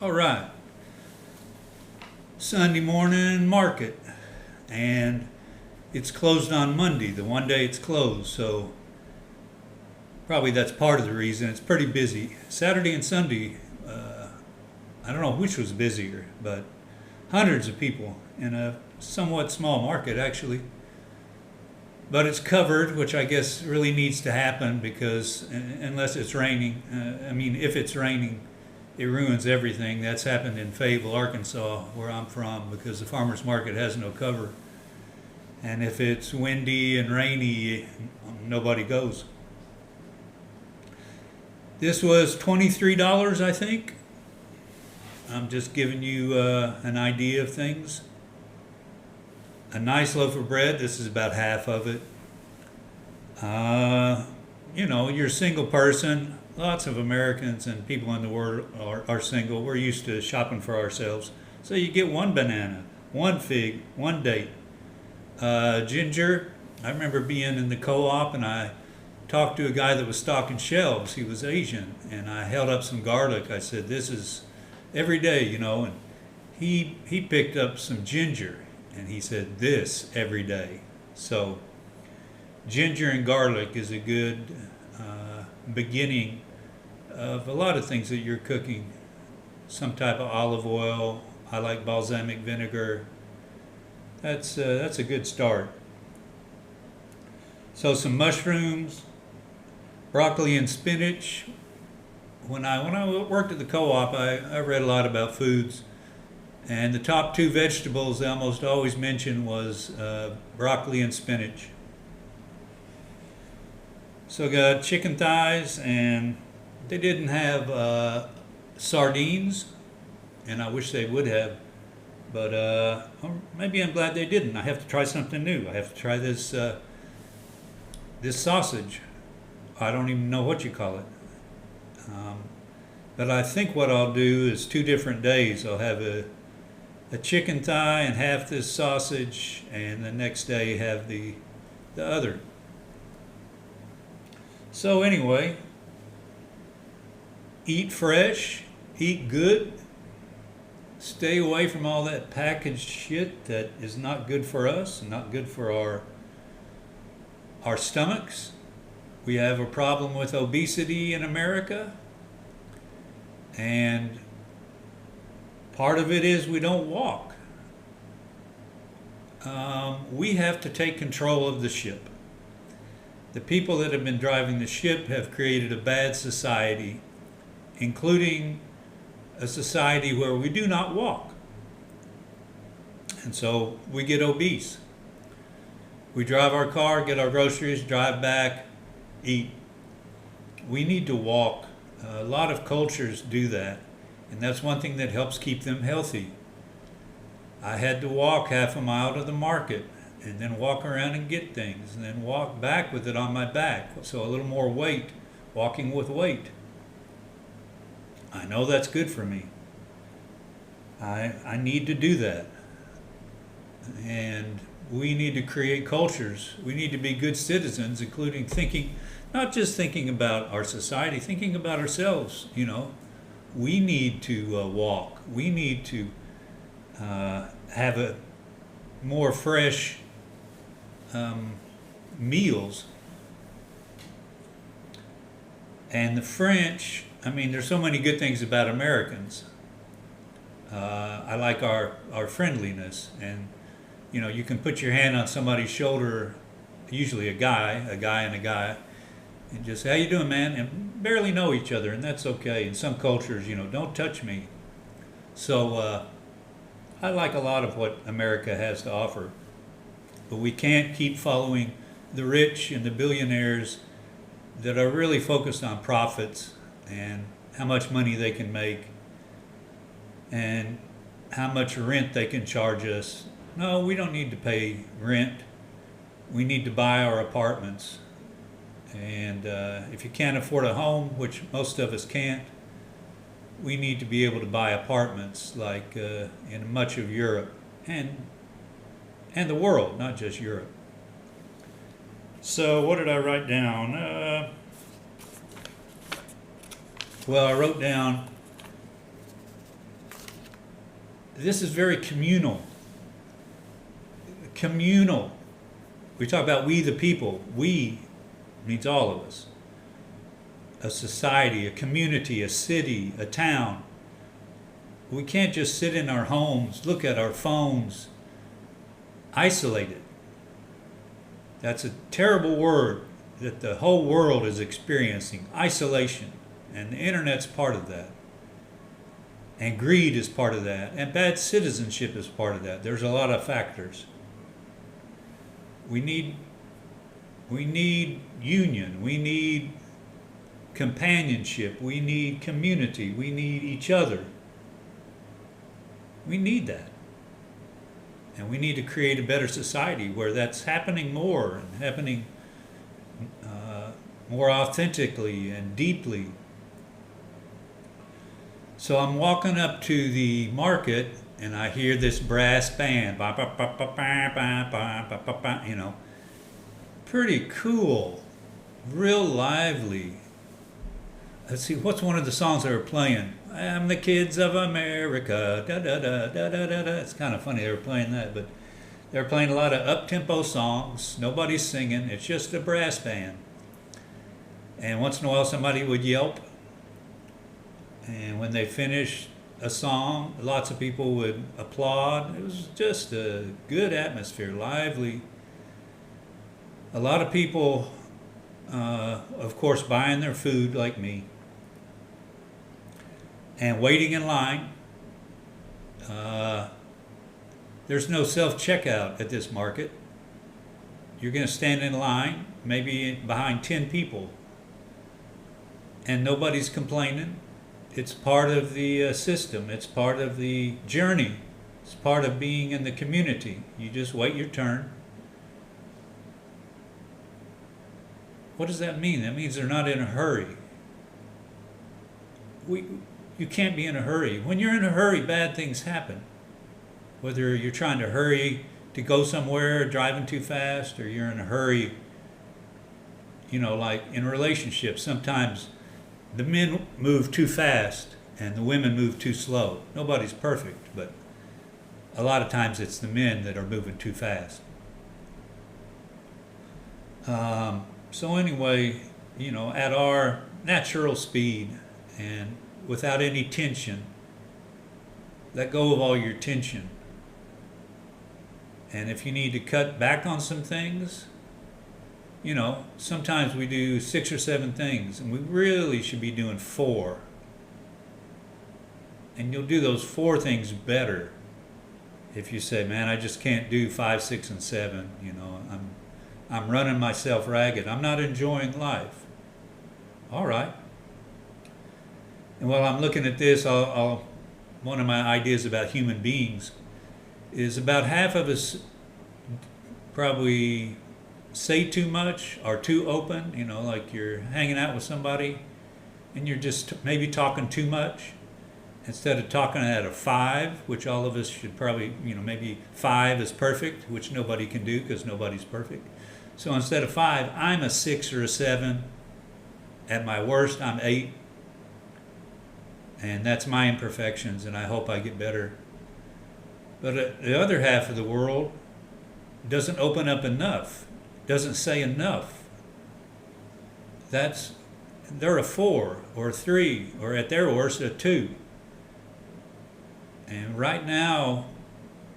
All right, Sunday morning market, and it's closed on Monday, the one day it's closed, so probably that's part of the reason. It's pretty busy. Saturday and Sunday, I don't know which was busier, but hundreds of people in a somewhat small market actually. But it's covered, which I guess really needs to happen because unless it's raining, if it's raining, it ruins everything. That's happened in Fayetteville, Arkansas, where I'm from, because the farmers market has no cover. And if it's windy and rainy, nobody goes. This was $23, I think. I'm just giving you an idea of things. A nice loaf of bread. This is about half of it. You're a single person. Lots of Americans and people in the world are single. We're used to shopping for ourselves. So you get one banana, one fig, one date. Ginger. I remember being in the co-op and I talked to a guy that was stocking shelves. He was Asian, and I held up some garlic. I said, "This is every day, and he picked up some ginger, and he said, "This every day." So ginger and garlic is a good beginning of a lot of things that you're cooking. Some type of olive oil. I like balsamic vinegar. That's a good start. So some mushrooms, broccoli and spinach. When I worked at the co-op, I read a lot about foods, and the top two vegetables they almost always mentioned was broccoli and spinach. So I got chicken thighs, and they didn't have sardines, and I wish they would have, but or maybe I'm glad they didn't. I have to try something new. I have to try this sausage. I don't even know what you call it. But I think what I'll do is 2 different days. I'll have a chicken thigh and half this sausage, and the next day have the other. So anyway, eat fresh, eat good, stay away from all that packaged shit that is not good for us and not good for our stomachs. We have a problem with obesity in America, and part of it is we don't walk. We have to take control of the ship. The people that have been driving the ship have created a bad society, including a society where we do not walk. And so we get obese. We drive our car, get our groceries, drive back, eat. We need to walk. A lot of cultures do that, and that's one thing that helps keep them healthy. I had to walk half a mile to the market and then walk around and get things and then walk back with it on my back. So a little more weight, walking with weight. I know that's good for me. I need to do that. And we need to create cultures. We need to be good citizens, including thinking, not just thinking about our society, thinking about ourselves. We need to walk. We need to have a more fresh meals. And the French, there's so many good things about Americans. I like our friendliness, and you can put your hand on somebody's shoulder, usually a guy and a guy, and just, "How you doing, man?" and barely know each other, and that's okay. In some cultures, "Don't touch me." So I like a lot of what America has to offer, but we can't keep following the rich and the billionaires that are really focused on profits and how much money they can make and how much rent they can charge us. No, we don't need to pay rent. We need to buy our apartments. And if you can't afford a home, which most of us can't, we need to be able to buy apartments like in much of Europe and the world, not just Europe. So what did I write down? Well, I wrote down this is very communal. Communal. We talk about we the people. We means all of us. A society, a community, a city, a town. We can't just sit in our homes, look at our phones, isolated. That's a terrible word that the whole world is experiencing, isolation. And the internet's part of that. And greed is part of that. And bad citizenship is part of that. There's a lot of factors. We need union. We need companionship. We need community. We need each other. We need that. And we need to create a better society where that's happening more and happening more authentically and deeply. So I'm walking up to the market and I hear this brass band, you know, pretty cool, real lively. Let's see, what's one of the songs they were playing? I'm the kids of America, da da da da da da da. It's kind of funny they were playing that, but they were playing a lot of up-tempo songs. Nobody's singing. It's just a brass band. And once in a while somebody would yelp. And when they finished a song, lots of people would applaud. It was just a good atmosphere, lively. A lot of people, of course, buying their food like me and waiting in line. There's no self-checkout at this market. You're going to stand in line, maybe behind 10 people, and nobody's complaining. It's part of the system. It's part of the journey. It's part of being in the community. You just wait your turn. What does that mean? That means they're not in a hurry. You can't be in a hurry. When you're in a hurry, bad things happen. Whether you're trying to hurry to go somewhere, driving too fast, or you're in a hurry, you know, like in relationships, sometimes the men move too fast and the women move too slow. Nobody's perfect, but a lot of times it's the men that are moving too fast. So anyway, you know, at our natural speed and without any tension, let go of all your tension. And if you need to cut back on some things, you know, sometimes we do 6 or 7 things, and we really should be doing 4. And you'll do those 4 things better if you say, man, I just can't do 5, 6, and 7. You know, I'm running myself ragged. I'm not enjoying life. All right. And while I'm looking at this, one of my ideas about human beings is about half of us probably say too much or too open, you know, like you're hanging out with somebody and you're just maybe talking too much instead of talking at a 5, which all of us should probably, you know, maybe 5 is perfect, which nobody can do because nobody's perfect. So instead of 5, I'm a 6 or a 7. At my worst, I'm 8. And that's my imperfections, and I hope I get better. But the other half of the world doesn't open up enough, doesn't say enough. They're a 4 or a 3, or at their worst, a 2. And right now,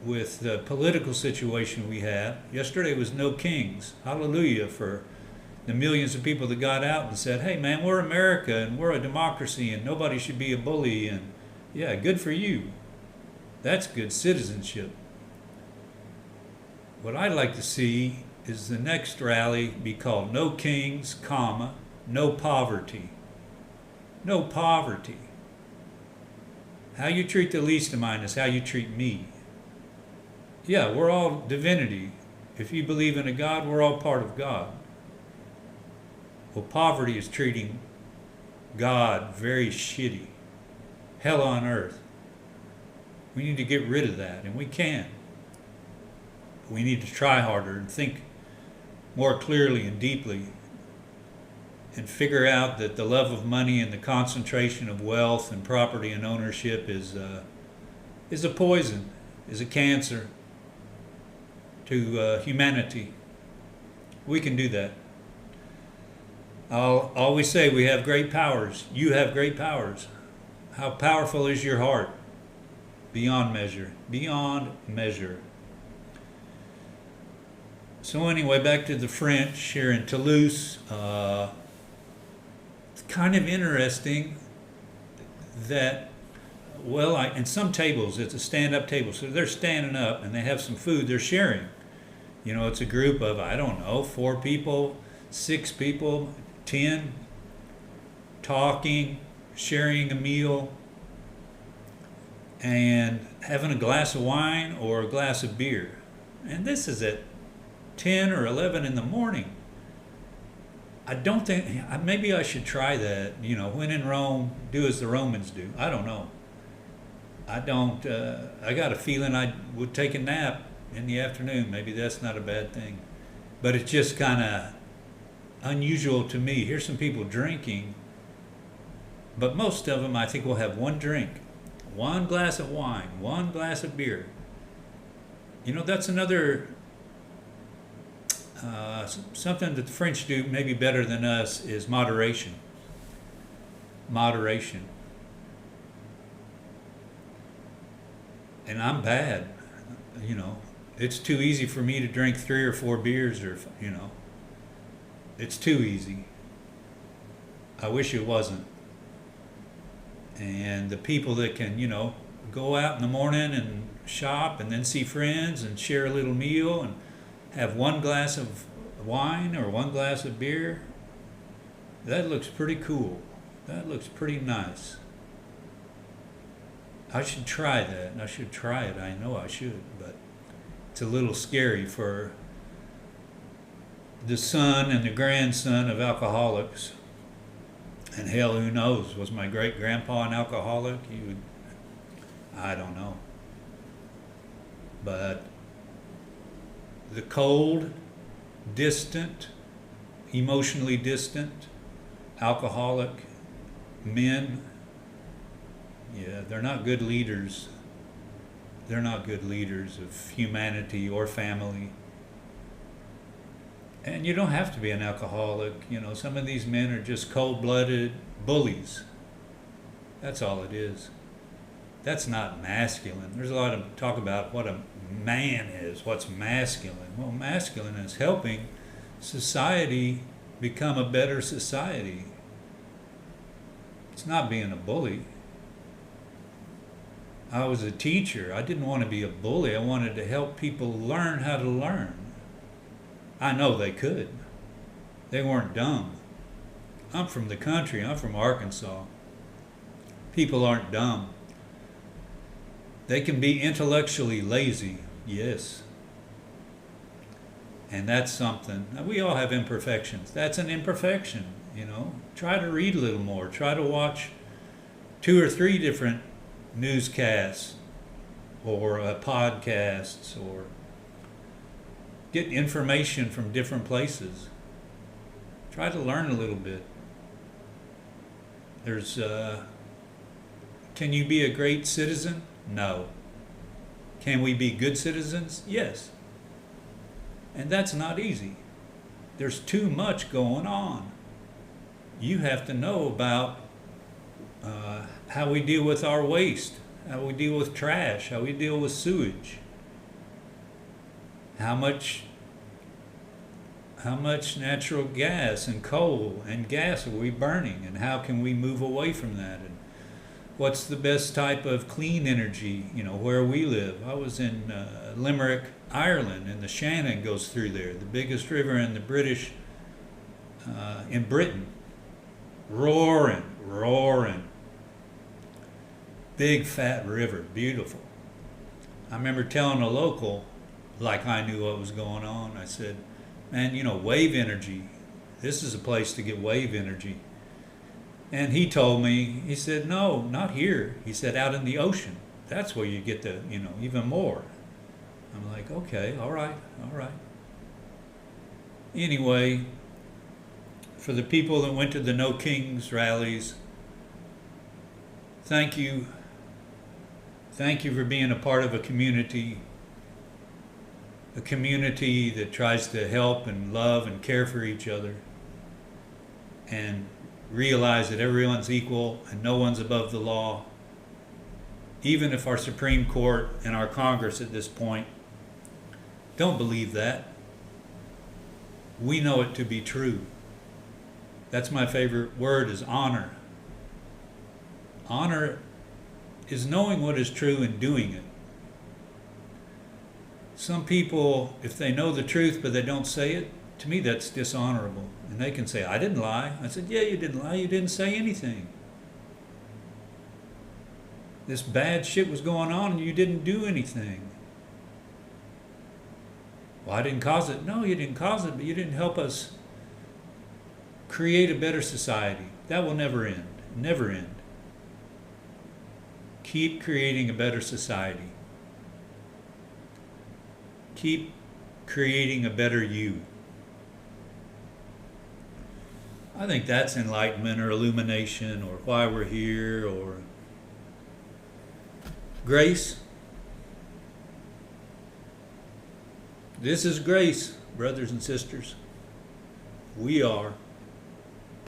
with the political situation we have, yesterday was no kings. Hallelujah for the millions of people that got out and said, hey man, we're America and we're a democracy and nobody should be a bully, and yeah, good for you. That's good citizenship. What I'd like to see is the next rally be called No Kings, comma, No Poverty. No poverty. How you treat the least of mine is how you treat me. Yeah, we're all divinity. If you believe in a God, we're all part of God. Well, poverty is treating God very shitty. Hell on earth. We need to get rid of that, and we can. We need to try harder and think more clearly and deeply and figure out that the love of money and the concentration of wealth and property and ownership is is a poison, is a cancer to humanity. We can do that. I'll always say we have great powers. You have great powers. How powerful is your heart? Beyond measure. Beyond measure. So anyway, back to the French here in Toulouse. It's kind of interesting that, well, in some tables, it's a stand-up table. So they're standing up and they have some food they're sharing. You know, it's a group of, I don't know, 4 people, 6 people, 10, talking, sharing a meal, and having a glass of wine or a glass of beer. And this is at 10 or 11 in the morning. I don't think, maybe I should try that. You know, when in Rome, do as the Romans do. I don't know. I got a feeling I would take a nap in the afternoon. Maybe that's not a bad thing. But it's just kind of unusual to me. Here's some people drinking, but most of them I think will have one drink, one glass of wine, one glass of beer. You know, that's another something that the French do maybe better than us is moderation. Moderation. And I'm bad, you know. It's too easy for me to drink 3 or 4 beers, or, you know, it's too easy. I wish it wasn't. And the people that can, you know, go out in the morning and shop and then see friends and share a little meal and have one glass of wine or one glass of beer, that looks pretty cool. That looks pretty nice. I should try that. I should try it. I know I should, but it's a little scary for the son and the grandson of alcoholics. And hell, who knows? Was my great grandpa an alcoholic? I don't know. But the cold, distant, emotionally distant, alcoholic men, yeah, they're not good leaders. They're not good leaders of humanity or family. And you don't have to be an alcoholic. You know, some of these men are just cold-blooded bullies. That's all it is. That's not masculine. There's a lot of talk about what a man is, what's masculine. Well, masculine is helping society become a better society. It's not being a bully. I was a teacher. I didn't want to be a bully. I wanted to help people learn how to learn. I know they could. They weren't dumb. I'm from the country. I'm from Arkansas. People aren't dumb. They can be intellectually lazy, yes. And that's something. Now, we all have imperfections. That's an imperfection, you know. Try to read a little more. Try to watch 2 or 3 different newscasts or podcasts, or get information from different places. Try to learn a little bit. There's, can you be a great citizen? No. Can we be good citizens? Yes. And that's not easy. There's too much going on. You have to know about how we deal with our waste, how we deal with trash, how we deal with sewage. How much natural gas and coal and gas are we burning, and how can we move away from that? And what's the best type of clean energy, you know, where we live? I was in Limerick, Ireland, and the Shannon goes through there, the biggest river in the British, in Britain. Roaring. Big fat river, beautiful. I remember telling a local, like I knew what was going on, I said, man, you know, wave energy, this is a place to get wave energy. And he told me, he said, no, not here. He said, out in the ocean. That's where you get the, you know, even more. I'm like, okay, all right. Anyway, for the people that went to the No Kings rallies, thank you Thank you for being a part of a community that tries to help and love and care for each other and realize that everyone's equal and no one's above the law. Even if our Supreme Court and our Congress at this point don't believe that, we know it to be true. That's my favorite word, is honor. Honor is knowing what is true and doing it. Some people, if they know the truth but they don't say it, to me that's dishonorable. And they can say, I didn't lie. I said, yeah, you didn't lie. You didn't say anything. This bad shit was going on and you didn't do anything. Well, I didn't cause it. No, you didn't cause it, but you didn't help us create a better society. That will never end. Never end. Keep creating a better society. Keep creating a better you. I think that's enlightenment or illumination or why we're here or grace. This is grace, brothers and sisters. We are.